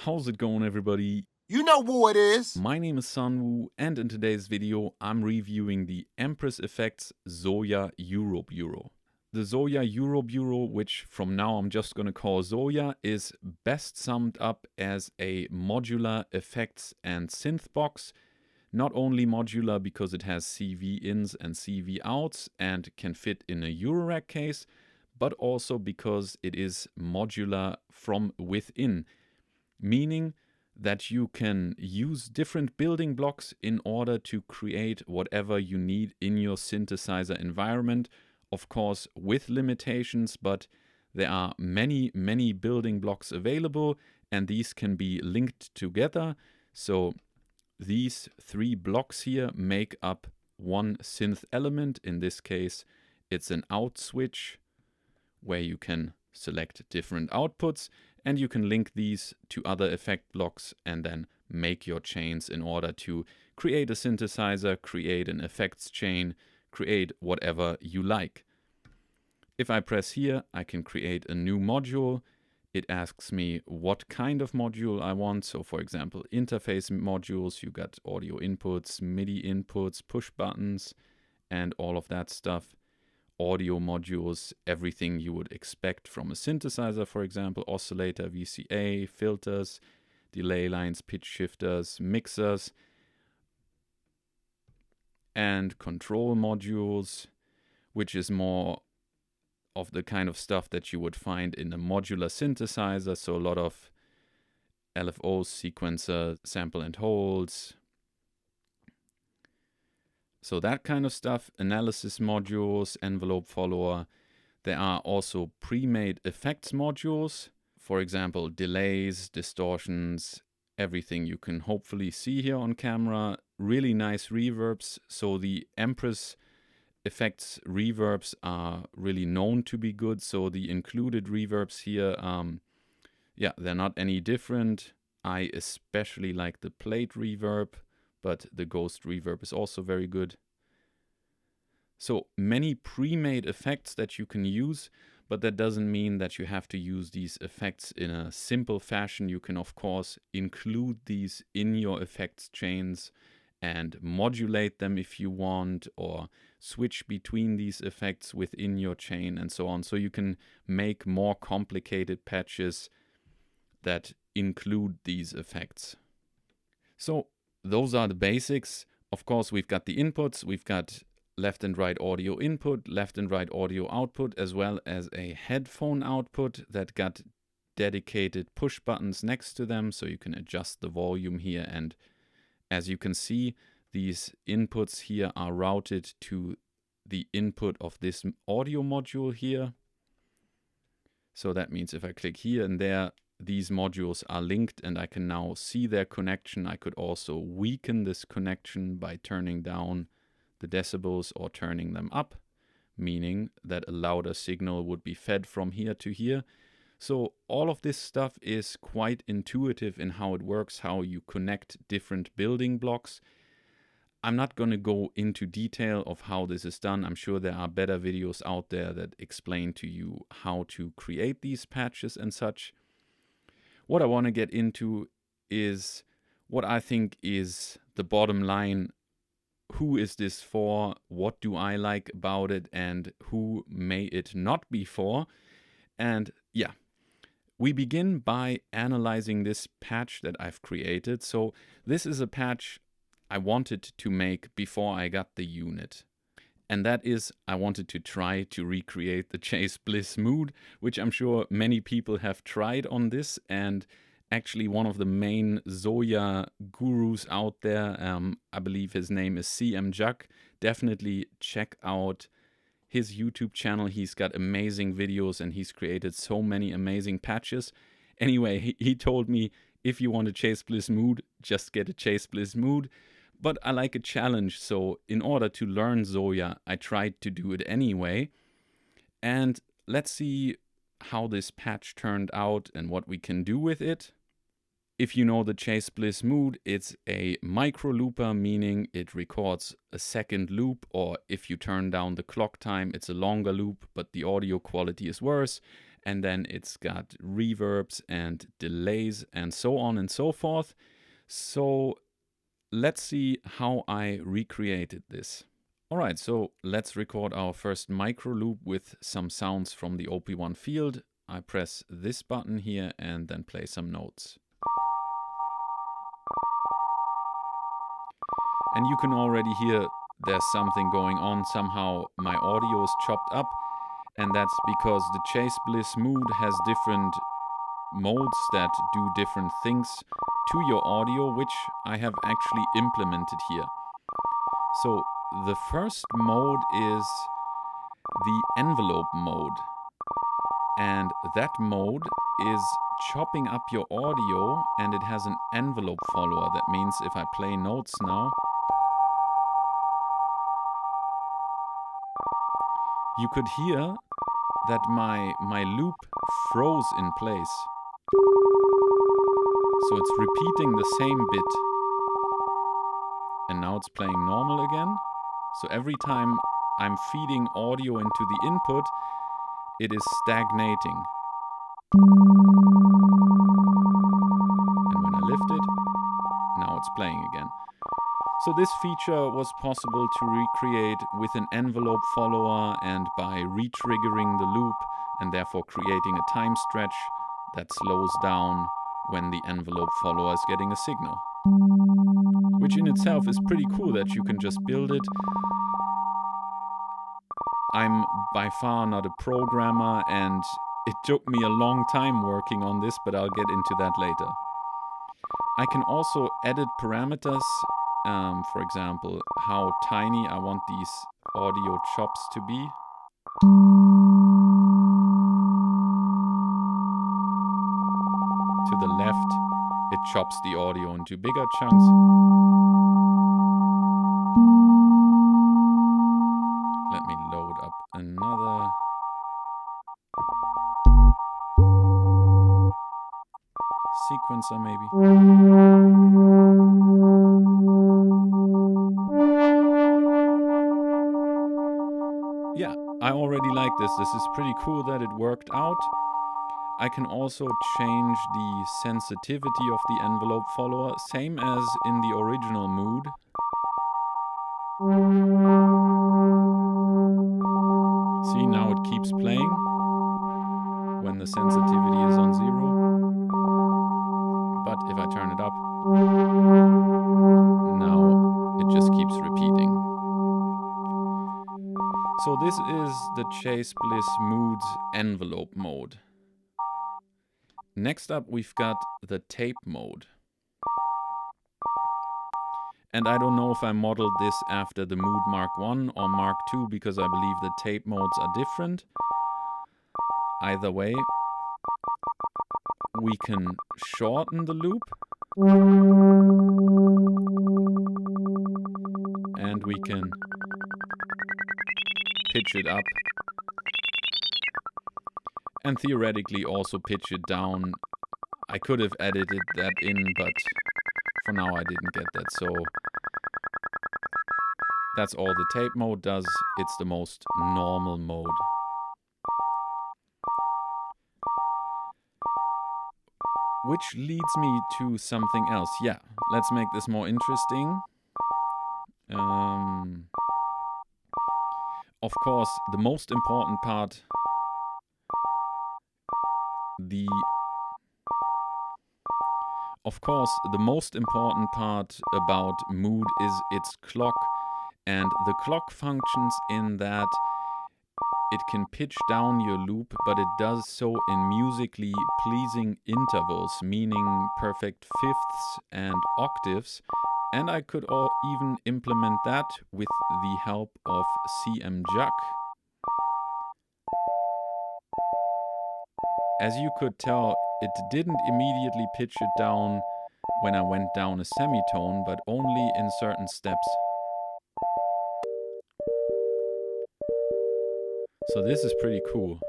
How's it going, everybody? You know who it is. My name is Sunwoo, and in today's video I'm reviewing the Empress Effects ZOIA Euro Bureau. The ZOIA Euro Bureau, which from now I'm just going to call ZOIA, is best summed up as a modular effects and synth box. Not only modular because it has CV ins and CV outs and can fit in a Eurorack case, but also because it is modular from within, meaning that you can use different building blocks in order to create whatever you need in your synthesizer environment. Of course, with limitations, but there are many building blocks available, and these can be linked together. So these three blocks here make up one synth element. In this case, it's an out switch where you can select different outputs, and you can link these to other effect blocks and then make your chains in order to create a synthesizer, create an effects chain, create whatever you like. If I press here, I can create a new module. It asks me what kind of module I want. So for example, interface modules, you got audio inputs, MIDI inputs, push buttons, and all of that stuff. Audio modules, everything you would expect from a synthesizer, for example, oscillator, VCA, filters, delay lines, pitch shifters, mixers, and control modules, which is more of the kind of stuff that you would find in a modular synthesizer. So a lot of LFOs, sequencer, sample and holds. So that kind of stuff, analysis modules, envelope follower. There are also pre-made effects modules. For example, delays, distortions, everything you can hopefully see here on camera. Really nice reverbs. So the Empress Effects reverbs are really known to be good. So the included reverbs here, they're not any different. I especially like the plate reverb, but the ghost reverb is also very good. So many pre-made effects that you can use, but that doesn't mean that you have to use these effects in a simple fashion. You can of course include these in your effects chains and modulate them if you want, or switch between these effects within your chain and so on. So you can make more complicated patches that include these effects. So those are the basics. Of course, we've got the inputs, we've got left and right audio input, left and right audio output, as well as a headphone output that got dedicated push buttons next to them, so you can adjust the volume here. And as you can see, these inputs here are routed to the input of this audio module here. So that means if I click here and there, these modules are linked and I can now see their connection. I could also weaken this connection by turning down the decibels or turning them up, meaning that a louder signal would be fed from here to here. So all of this stuff is quite intuitive in how it works, how you connect different building blocks. I'm not going to go into detail of how this is done. I'm sure there are better videos out there that explain to you how to create these patches and such. What I want to get into is what I think is the bottom line. Who is this for? What do I like about it? And who may it not be for? And yeah, we begin by analyzing this patch that I've created. So this is a patch I wanted to make before I got the unit. And that is, I wanted to try to recreate the Chase Bliss mood, which I'm sure many people have tried on this. And actually one of the main ZOIA gurus out there, I believe his name is CM Juck. Definitely check out his YouTube channel. He's got amazing videos and he's created so many amazing patches. Anyway, he told me, if you want a Chase Bliss mood, just get a Chase Bliss mood. But I like a challenge, so in order to learn ZOIA, I tried to do it anyway. And let's see how this patch turned out and what we can do with it. If you know the Chase Bliss mood, it's a micro looper, meaning it records a second loop, or if you turn down the clock time, it's a longer loop, but the audio quality is worse. and then it's got reverbs and delays and so on and so forth. So let's see how I recreated this. Alright, so let's record our first micro loop with some sounds from the OP1 field. I press this button here and then play some notes. And you can already hear there's something going on. Somehow my audio is chopped up, and that's because the Chase Bliss mood has different modes that do different things to your audio, which I have actually implemented here. So the first mode is the envelope mode, and that mode is chopping up your audio, and it has an envelope follower. That means if I play notes now, you could hear that my loop froze in place. So it's repeating the same bit. And now it's playing normal again. So every time I'm feeding audio into the input, it is stagnating. And when I lift it, now it's playing again. So this feature was possible to recreate with an envelope follower and by re-triggering the loop and therefore creating a time stretch that slows down when the envelope follower is getting a signal. Which in itself is pretty cool that you can just build it. I'm by far not a programmer and it took me a long time working on this, but I'll get into that later. I can also edit parameters. For example, how tiny I want these audio chops to be. To the left, it chops the audio into bigger chunks. Let me load up another. Sequencer maybe. Yeah, I already like this. This is pretty cool that it worked out. I can also change the sensitivity of the envelope follower, same as in the original mood. See, now it keeps playing when the sensitivity is on 0. But if I turn it up, now it just keeps repeating. So this is the Chase Bliss Moods envelope mode. Next up, we've got the tape mode. And I don't know if I modeled this after the Mood Mark I or Mark II because I believe the tape modes are different. Either way, we can shorten the loop. And we can pitch it up. And theoretically also pitch it down. I could have edited that in, but for now I didn't get that. So that's all the tape mode does. It's the most normal mode. Which leads me to something else. Yeah, let's make this more interesting. Of course, the most important part, about mood is its clock, and the clock functions in that it can pitch down your loop, but it does so in musically pleasing intervals, meaning perfect fifths and octaves. And I could even implement that with the help of CMJuck. As you could tell, it didn't immediately pitch it down when I went down a semitone, but only in certain steps. So this is pretty cool.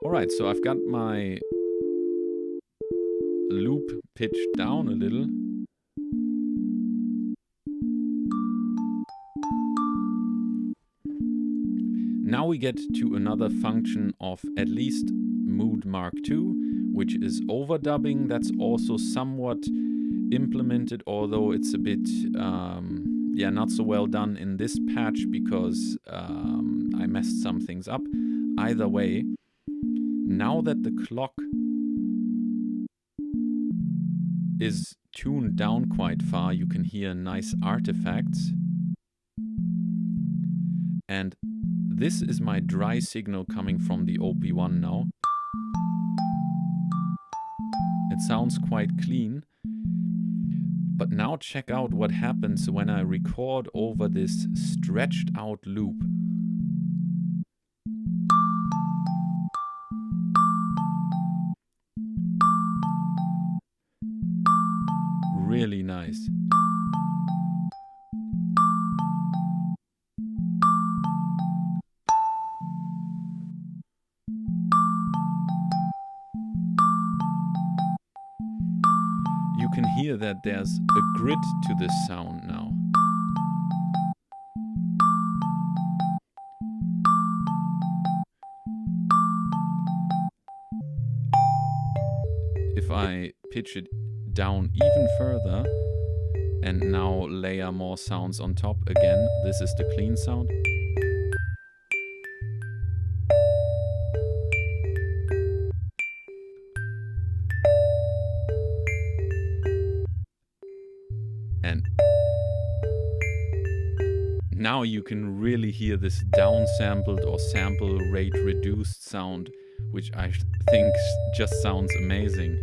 Alright, so I've got my loop pitched down a little. Now we get to another function of at least Mood Mark II, which is overdubbing. That's also somewhat implemented, although it's a bit not so well done in this patch because I messed some things up. Either way, now that the clock is tuned down quite far, you can hear nice artifacts. And this is my dry signal coming from the OP1 now. It sounds quite clean. But now check out what happens when I record over this stretched out loop. Really nice. You can hear that there's a grit to this sound now. If I pitch it down even further and now layer more sounds on top again, this is the clean sound. And now you can really hear this downsampled or sample rate reduced sound, which I think just sounds amazing.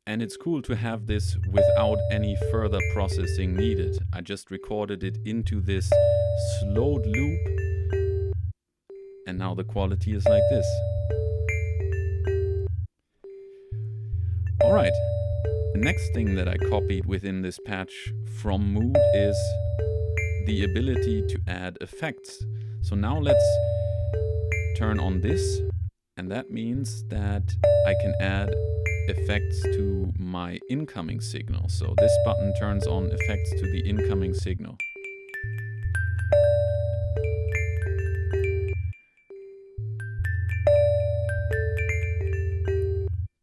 And it's cool to have this without any further processing needed. I just recorded it into this slowed loop, and now the quality is like this. Alright, the next thing that I copied within this patch from Mood is the ability to add effects. So now let's turn on this, and that means that I can add effects to my incoming signal. So this button turns on effects to the incoming signal.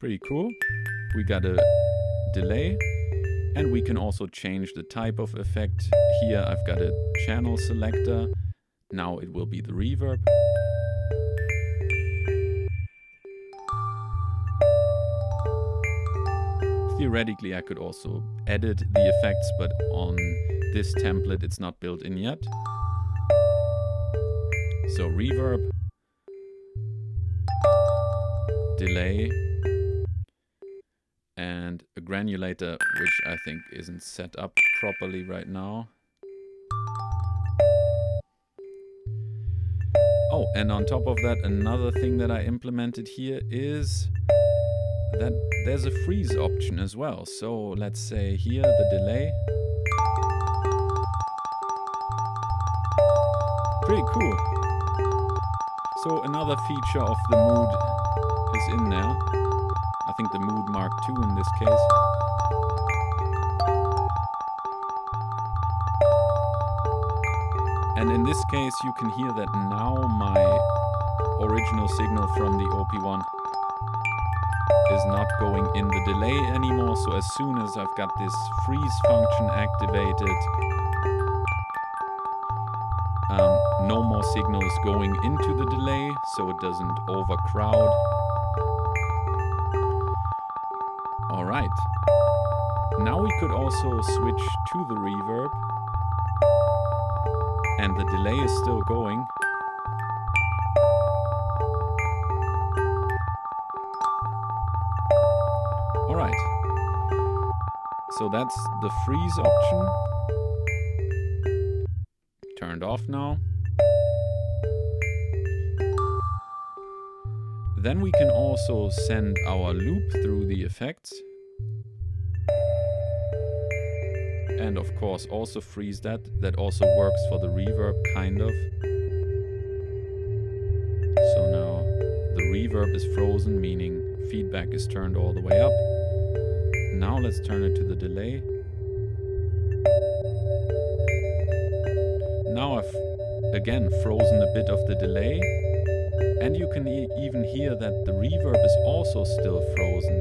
Pretty cool. We got a delay, and we can also change the type of effect. Here I've got a channel selector. Now it will be the reverb. Theoretically, I could also edit the effects, but on this template it's not built in yet. So reverb, delay, and a granulator, which I think isn't set up properly right now. Oh, and on top of that, another thing that I implemented here is that there's a freeze option as well. So let's say here the delay. Pretty cool. So another feature of the Mood is in there. I think the Mood Mark II in this case. And in this case you can hear that now my original signal from the OP1 is not going in the delay anymore. So as soon as I've got this freeze function activated, no more signals going into the delay, so it doesn't overcrowd. Alright, now we could also switch to the reverb, and the delay is still going. Alright, so that's the freeze option. Turned off now. Then we can also send our loop through the effects. And of course also freeze that. That also works for the reverb, kind of. So now the reverb is frozen, meaning feedback is turned all the way up. Now let's turn it to the delay. again frozen a bit of the delay. And you can even hear that the reverb is also still frozen.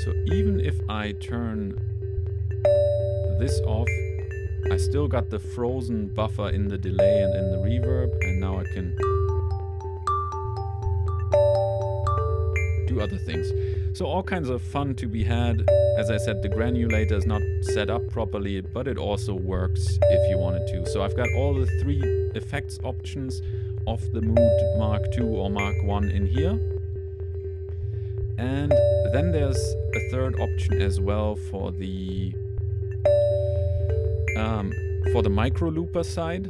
So even if I turn this off, I still got the frozen buffer in the delay and in the reverb, and now I can do other things. So all kinds of fun to be had. As I said, the granulator is not set up properly, but it also works if you wanted to. So I've got all the 3 effects options of the Mood Mark II or Mark I in here. And then there's a third option as well for the micro looper side.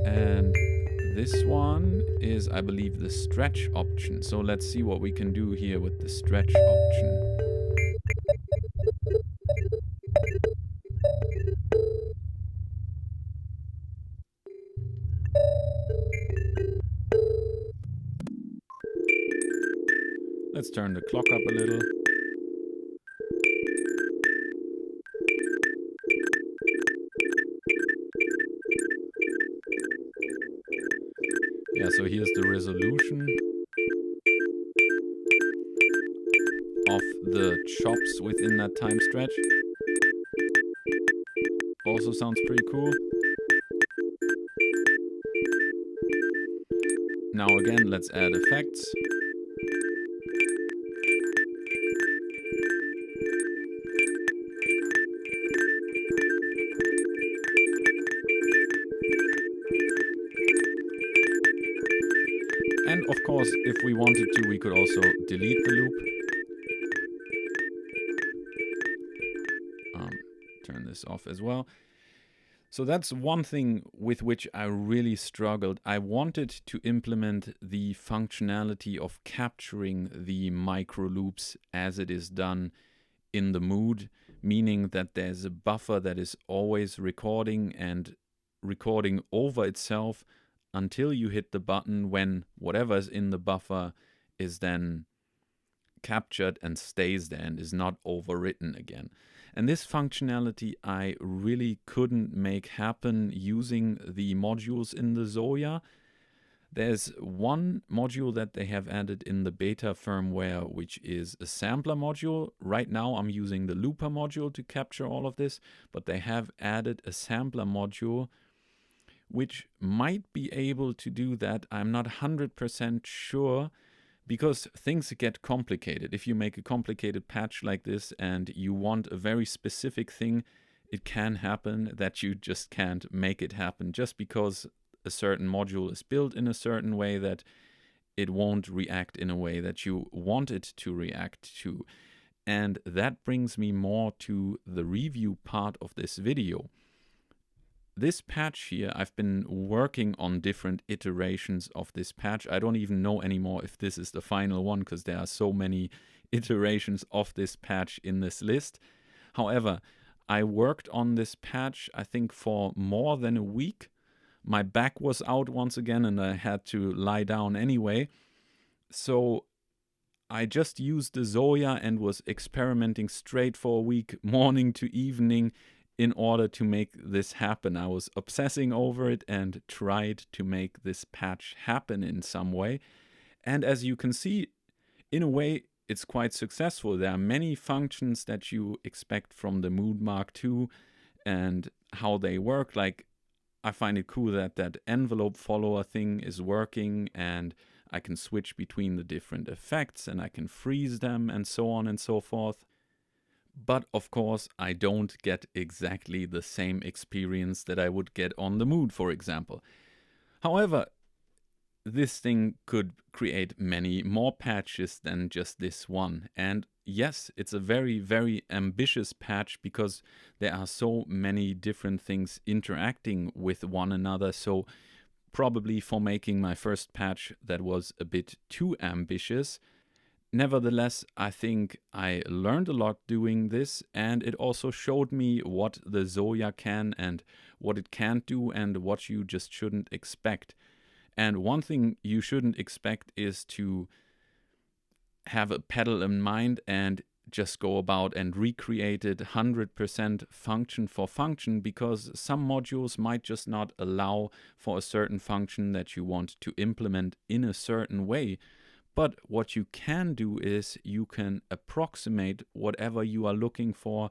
And this one is, I believe, the stretch option. So let's see what we can do here with the stretch option. Let's turn the clock up a little. Yeah, so here's the resolution of the chops within that time stretch. Also sounds pretty cool. Now again, let's add effects. And of course, if we wanted to, we could also delete the loop. Turn this off as well. So that's one thing with which I really struggled. I wanted to implement the functionality of capturing the micro loops as it is done in the Mood, meaning that there's a buffer that is always recording and recording over itself until you hit the button, when whatever is in the buffer is then captured and stays there and is not overwritten again. And this functionality I really couldn't make happen using the modules in the ZOIA. There's one module that they have added in the beta firmware, which is a sampler module. Right now I'm using the looper module to capture all of this, but they have added a sampler module which might be able to do that. I'm not 100% sure, because things get complicated. If you make a complicated patch like this and you want a very specific thing, it can happen that you just can't make it happen just because a certain module is built in a certain way that it won't react in a way that you want it to react to. And that brings me more to the review part of this video. This patch here, I've been working on different iterations of this patch. I don't even know anymore if this is the final one, because there are so many iterations of this patch in this list. However, I worked on this patch, I think, for more than a week. My back was out once again and I had to lie down anyway. So I just used the ZOIA and was experimenting straight for a week, morning to evening, in order to make this happen. I was obsessing over it and tried to make this patch happen in some way. And as you can see, in a way, it's quite successful. There are many functions that you expect from the Mood Mark II and how they work. Like, I find it cool that that envelope follower thing is working, and I can switch between the different effects and I can freeze them and so on and so forth. But of course, I don't get exactly the same experience that I would get on the Mood, for example. However, this thing could create many more patches than just this one. And yes, it's a very, very ambitious patch because there are so many different things interacting with one another. So probably for making my first patch, that was a bit too ambitious. Nevertheless, I think I learned a lot doing this, and it also showed me what the ZOIA can and what it can't do and what you just shouldn't expect. And one thing you shouldn't expect is to have a pedal in mind and just go about and recreate it 100% function for function, because some modules might just not allow for a certain function that you want to implement in a certain way. But what you can do is you can approximate whatever you are looking for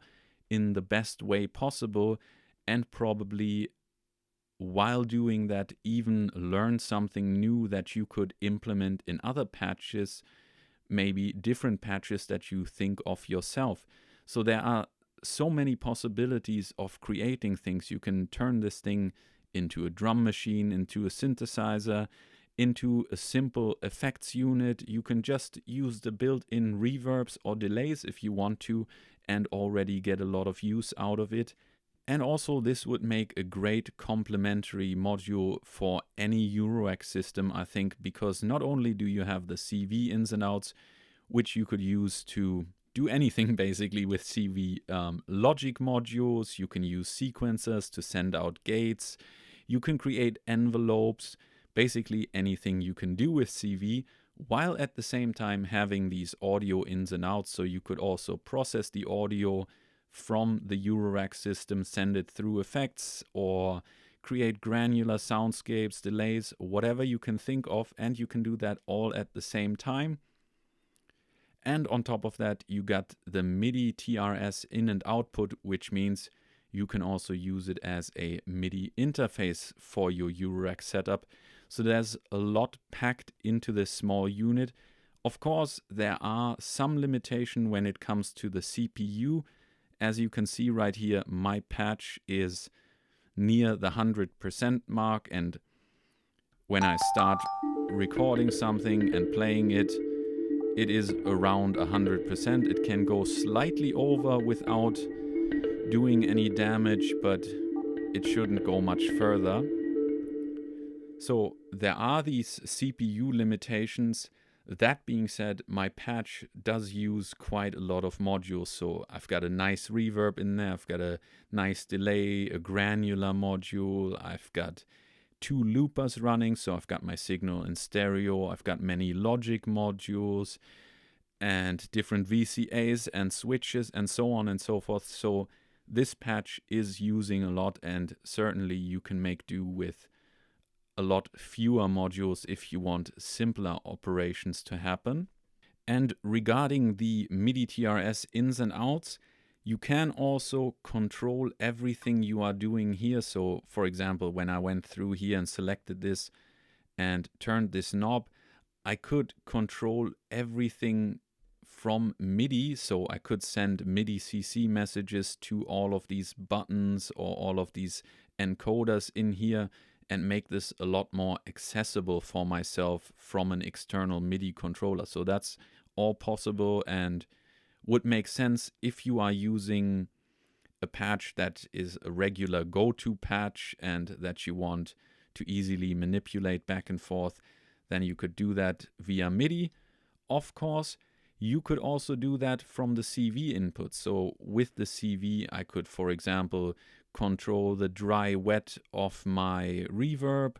in the best way possible, and probably while doing that even learn something new that you could implement in other patches, maybe different patches that you think of yourself. So there are so many possibilities of creating things. You can turn this thing into a drum machine, into a synthesizer, into a simple effects unit. You can just use the built-in reverbs or delays if you want to, and already get a lot of use out of it. And also this would make a great complementary module for any Eurorack system, I think, because not only do you have the CV ins and outs, which you could use to do anything basically with CV logic modules, you can use sequencers to send out gates, you can create envelopes, basically anything you can do with CV, while at the same time having these audio ins and outs. So you could also process the audio from the Eurorack system, send it through effects, or create granular soundscapes, delays, whatever you can think of, and you can do that all at the same time. And on top of that, you got the MIDI TRS in and output, which means you can also use it as a MIDI interface for your Eurorack setup. So there's a lot packed into this small unit. Of course, there are some limitation when it comes to the CPU. As you can see right here, my patch is near the 100% mark, and when I start recording something and playing it, it is around 100%. It can go slightly over without doing any damage, but it shouldn't go much further. So there are these CPU limitations. That being said, my patch does use quite a lot of modules. So I've got a nice reverb in there, I've got a nice delay, a granular module, I've got 2 loopers running, so I've got my signal in stereo, I've got many logic modules and different VCAs and switches and so on and so forth. So this patch is using a lot, and certainly you can make do with a lot fewer modules if you want simpler operations to happen. And regarding the MIDI TRS ins and outs, you can also control everything you are doing here. So for example, when I went through here and selected this and turned this knob, I could control everything from MIDI. So I could send MIDI CC messages to all of these buttons or all of these encoders in here, and make this a lot more accessible for myself from an external MIDI controller. So that's all possible and would make sense if you are using a patch that is a regular go-to patch and that you want to easily manipulate back and forth. Then you could do that via MIDI. Of course, you could also do that from the CV input. So with the CV, I could, for example, control the dry wet of my reverb,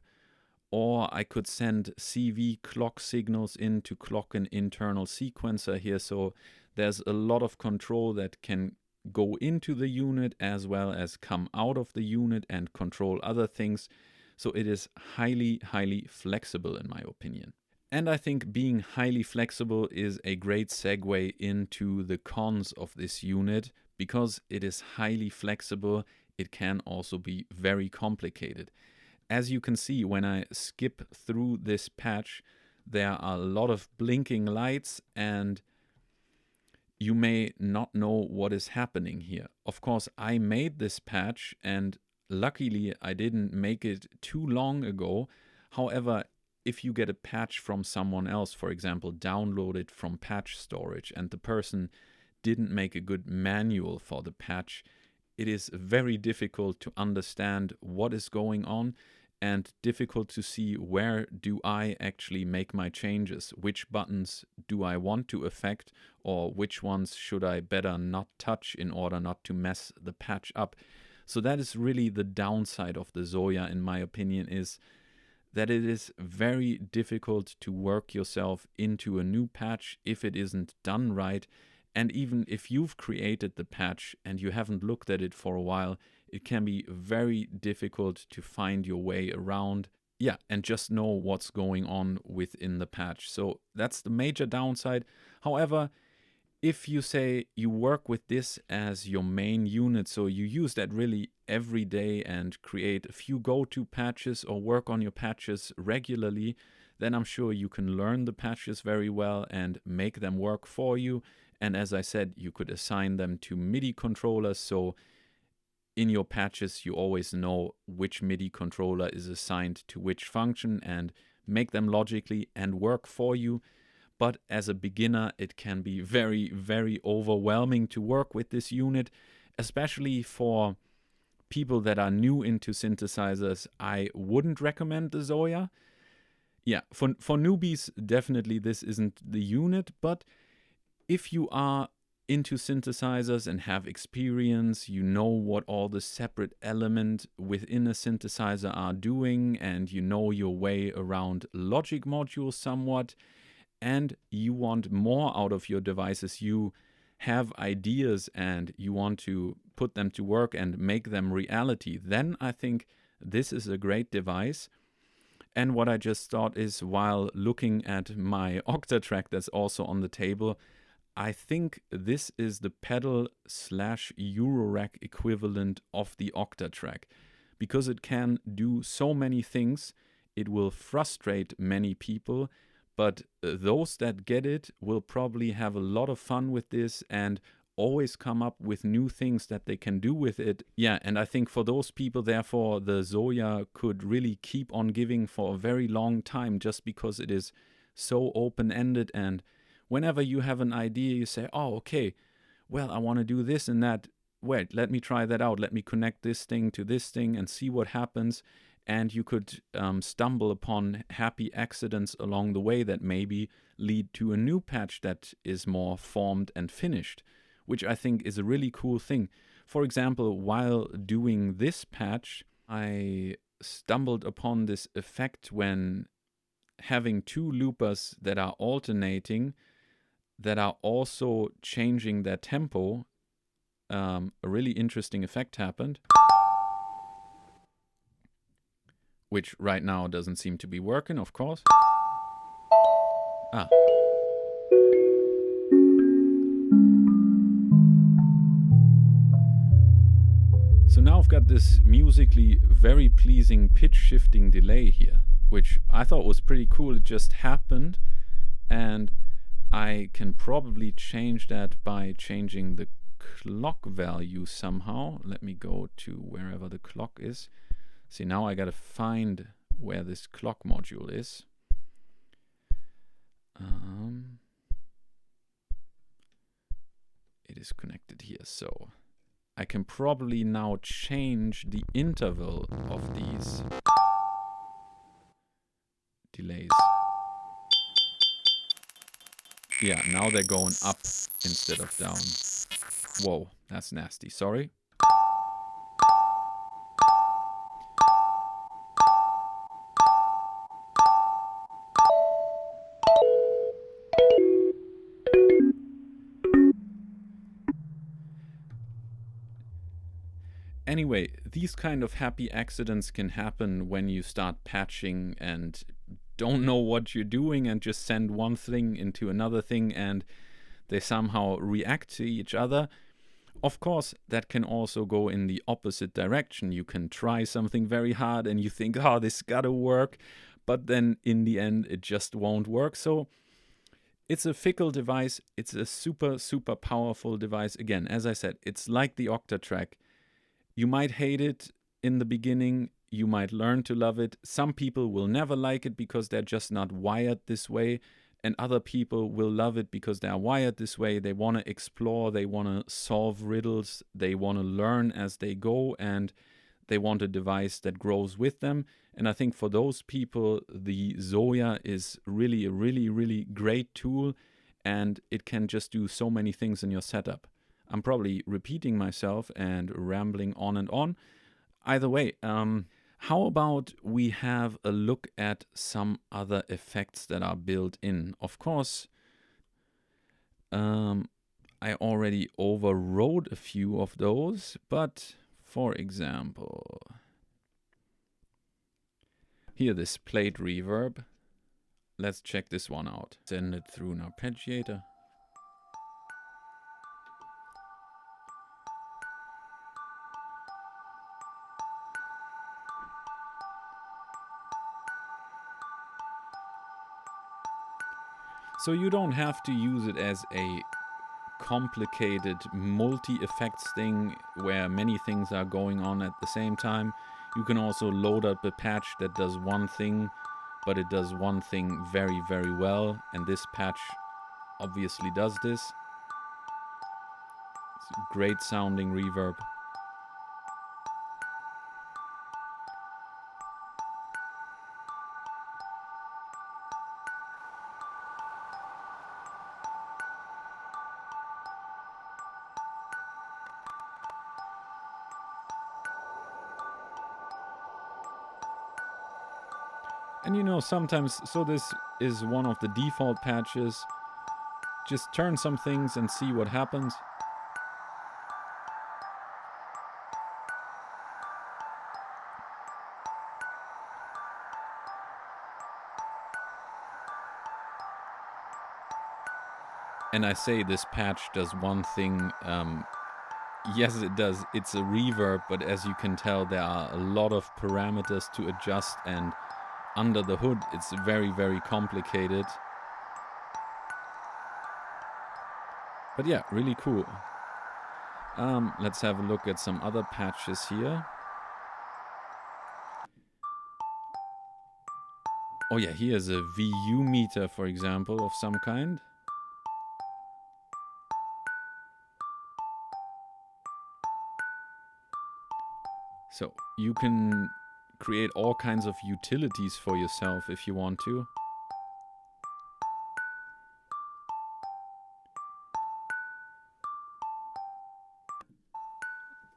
or I could send CV clock signals in to clock an internal sequencer here. So there's a lot of control that can go into the unit as well as come out of the unit and control other things. So it is highly, highly flexible in my opinion. And I think being highly flexible is a great segue into the cons of this unit. Because it is highly flexible, it can also be very complicated. As you can see, when I skip through this patch, there are a lot of blinking lights and you may not know what is happening here. Of course, I made this patch and luckily I didn't make it too long ago. However, if you get a patch from someone else, for example, download it from patch storage, and the person didn't make a good manual for the patch, it is very difficult to understand what is going on and difficult to see where do I actually make my changes, which buttons do I want to affect, or which ones should I better not touch in order not to mess the patch up. So that is really the downside of the ZOIA, in my opinion, is that it is very difficult to work yourself into a new patch if it isn't done right. And even if you've created the patch and you haven't looked at it for a while, it can be very difficult to find your way around. Yeah, and just know what's going on within the patch. So that's the major downside. However, if you say you work with this as your main unit, so you use that really every day and create a few go-to patches or work on your patches regularly, then I'm sure you can learn the patches very well and make them work for you. And as I said, you could assign them to MIDI controllers, so in your patches you always know which MIDI controller is assigned to which function and make them logically and work for you. But as a beginner, it can be very, very overwhelming to work with this unit, especially for people that are new into synthesizers. I wouldn't recommend the ZOIA. Yeah, for newbies, definitely this isn't the unit. But if you are into synthesizers and have experience, you know what all the separate elements within a synthesizer are doing, and you know your way around logic modules somewhat, and you want more out of your devices, you have ideas and you want to put them to work and make them reality, then I think this is a great device. And what I just thought is, while looking at my Octatrack that's also on the table, I think this is the pedal / Eurorack equivalent of the Octatrack, because it can do so many things. It will frustrate many people, but those that get it will probably have a lot of fun with this and always come up with new things that they can do with it. Yeah, and I think for those people, therefore, the ZOIA could really keep on giving for a very long time, just because it is so open-ended. And whenever you have an idea, you say, oh, okay, well, I want to do this and that. Wait, let me try that out. Let me connect this thing to this thing and see what happens. And you could stumble upon happy accidents along the way that maybe lead to a new patch that is more formed and finished, which I think is a really cool thing. For example, while doing this patch, I stumbled upon this effect when having two loopers that are alternating, that are also changing their tempo. A really interesting effect happened, which right now doesn't seem to be working, of course. Ah. So now I've got this musically very pleasing pitch shifting delay here, which I thought was pretty cool. It just happened, and I can probably change that by changing the clock value somehow. Let me go to wherever the clock is. See, now I gotta find where this clock module is. It is connected here, so I can probably now change the interval of these delays. Yeah, now they're going up instead of down. Whoa, that's nasty, sorry. Anyway, these kind of happy accidents can happen when you start patching and don't know what you're doing and just send one thing into another thing and they somehow react to each other. Of course, that can also go in the opposite direction. You can try something very hard and you think, oh, this gotta work, but then in the end it just won't work. So it's a fickle device. It's a super, super powerful device. Again, as I said, it's like the Octatrack. You might hate it in the beginning, you might learn to love it. Some people will never like it because they're just not wired this way, and other people will love it because they are wired this way. They want to explore, they want to solve riddles, they want to learn as they go, and they want a device that grows with them. And I think for those people, the ZOIA is really a really great tool, and it can just do so many things in your setup. I'm probably repeating myself and rambling on and on. Either way, How about we have a look at some other effects that are built in? Of course, I already overrode a few of those, but for example, here this plate reverb. Let's check this one out. Send it through an arpeggiator. So you don't have to use it as a complicated multi-effects thing where many things are going on at the same time. You can also load up a patch that does one thing, but it does one thing very, very well. And this patch obviously does this. It's a great sounding reverb. And you know, sometimes, so this is one of the default patches. Just turn some things and see what happens. And I say this patch does one thing. Yes, it does. It's a reverb, but as you can tell, there are a lot of parameters to adjust, and under the hood, it's very, very complicated. But yeah, really cool. Let's have a look at some other patches here. Oh yeah, here's a VU meter, for example, of some kind. So you can create all kinds of utilities for yourself if you want to.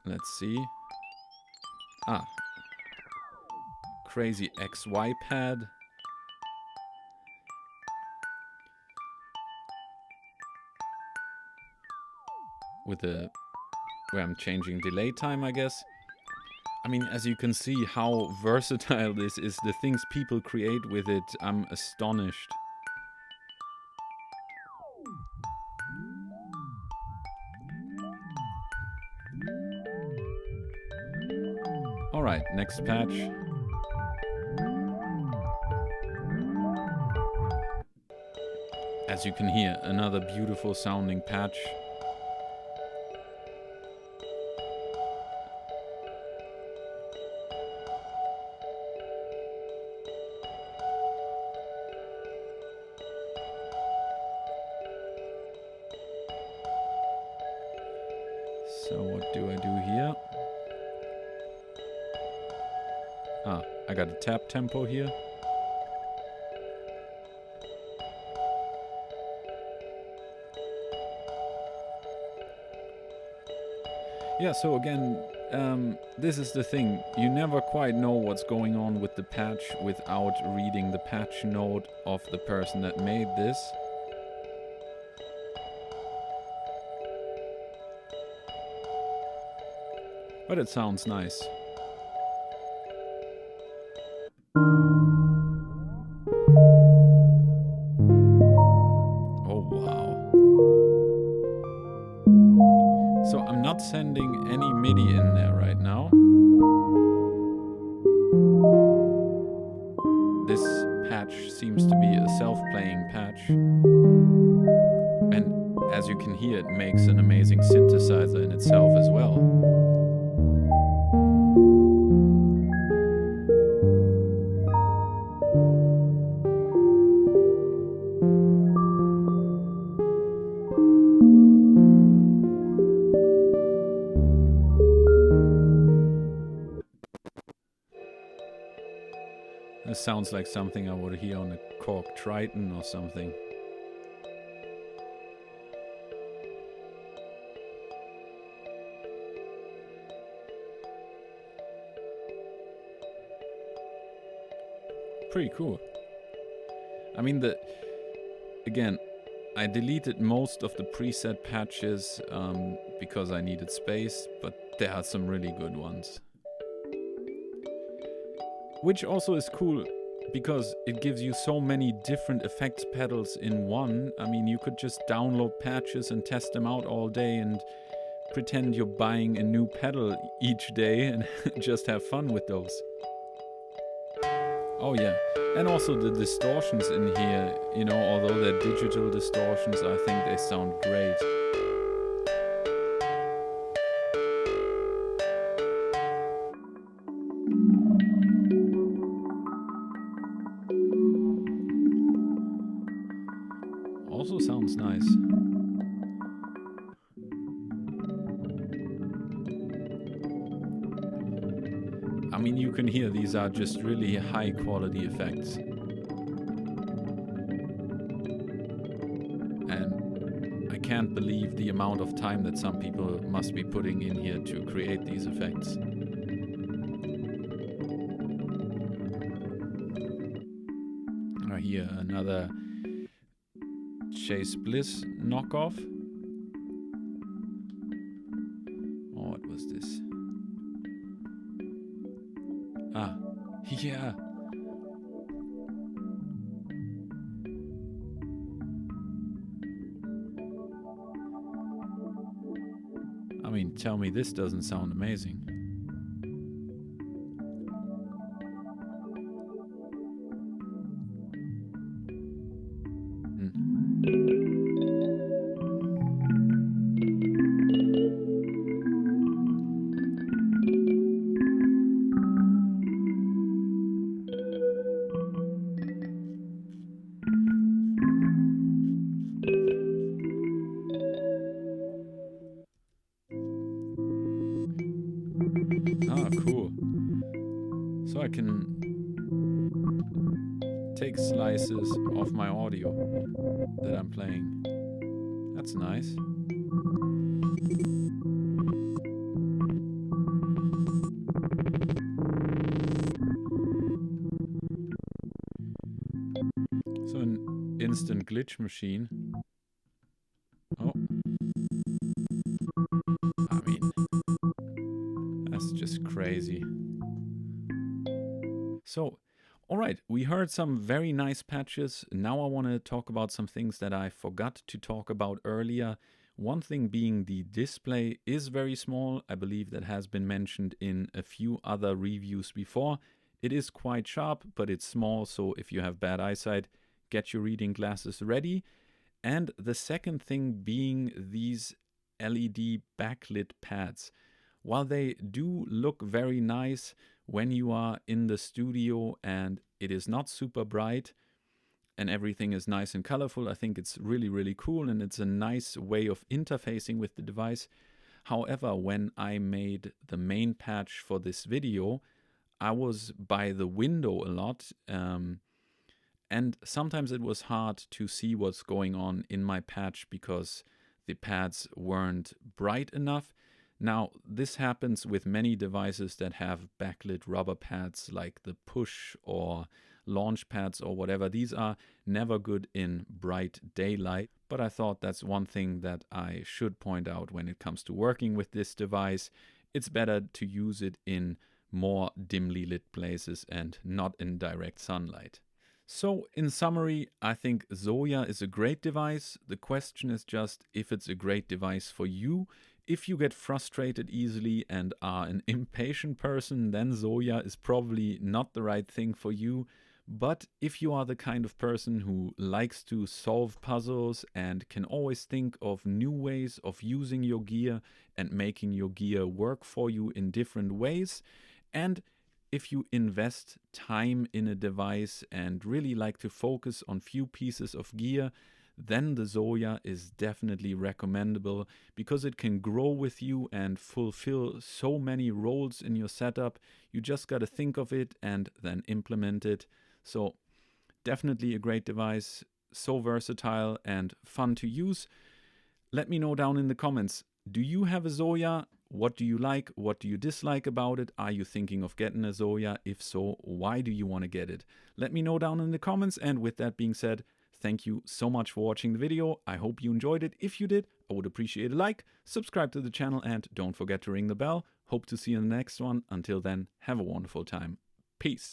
Let's see. Ah, crazy XY pad. With a, where I'm changing delay time, I guess. I mean, as you can see how versatile this is, the things people create with it, I'm astonished. Alright, next patch. As you can hear, another beautiful sounding patch. So what do I do here? Ah, I got a tap tempo here. Yeah, so again, this is the thing. You never quite know what's going on with the patch without reading the patch note of the person that made this. But it sounds nice. Oh, wow. So I'm not sending any MIDI in there right now. This patch seems to be a self-playing patch. And as you can hear, it makes an amazing synthesizer in itself as well. This sounds like something I would hear on a Korg Triton or something. Pretty cool. I mean, again, I deleted most of the preset patches because I needed space, but there are some really good ones. Which also is cool because it gives you so many different effects pedals in one. I mean, you could just download patches and test them out all day and pretend you're buying a new pedal each day and just have fun with those. Oh yeah, and also the distortions in here, you know, although they're digital distortions, I think they sound great. Also sounds nice. I mean, you can hear these are just really high quality effects. And I can't believe the amount of time that some people must be putting in here to create these effects. I hear another Chase Bliss knockoff. Oh, what was this? Ah, yeah. I mean, tell me this doesn't sound amazing. Ah, cool. So I can take slices of my audio that I'm playing. That's nice. So an instant glitch machine. Oh. I mean, that's just crazy. So, alright, we heard some very nice patches. Now I want to talk about some things that I forgot to talk about earlier. One thing being the display is very small. I believe that has been mentioned in a few other reviews before. It is quite sharp, but it's small, so if you have bad eyesight, get your reading glasses ready. And the second thing being these LED backlit pads. While they do look very nice when you are in the studio and it is not super bright and everything is nice and colorful, I think it's really, really cool and it's a nice way of interfacing with the device. However, when I made the main patch for this video, I was by the window a lot, and sometimes it was hard to see what's going on in my patch because the pads weren't bright enough. Now, this happens with many devices that have backlit rubber pads like the Push or launch pads or whatever. These are never good in bright daylight, but I thought that's one thing that I should point out when it comes to working with this device. It's better to use it in more dimly lit places and not in direct sunlight. So, in summary, I think ZOIA is a great device. The question is just if it's a great device for you. If you get frustrated easily and are an impatient person, then ZOIA is probably not the right thing for you. But if you are the kind of person who likes to solve puzzles and can always think of new ways of using your gear and making your gear work for you in different ways, and if you invest time in a device and really like to focus on few pieces of gear, then the ZOIA is definitely recommendable because it can grow with you and fulfill so many roles in your setup. You just got to think of it and then implement it. So definitely a great device, so versatile and fun to use. Let me know down in the comments. Do you have a ZOIA? What do you like? What do you dislike about it? Are you thinking of getting a ZOIA? If so, why do you want to get it? Let me know down in the comments. And with that being said, thank you so much for watching the video. I hope you enjoyed it. If you did, I would appreciate a like, subscribe to the channel, and don't forget to ring the bell. Hope to see you in the next one. Until then, have a wonderful time. Peace.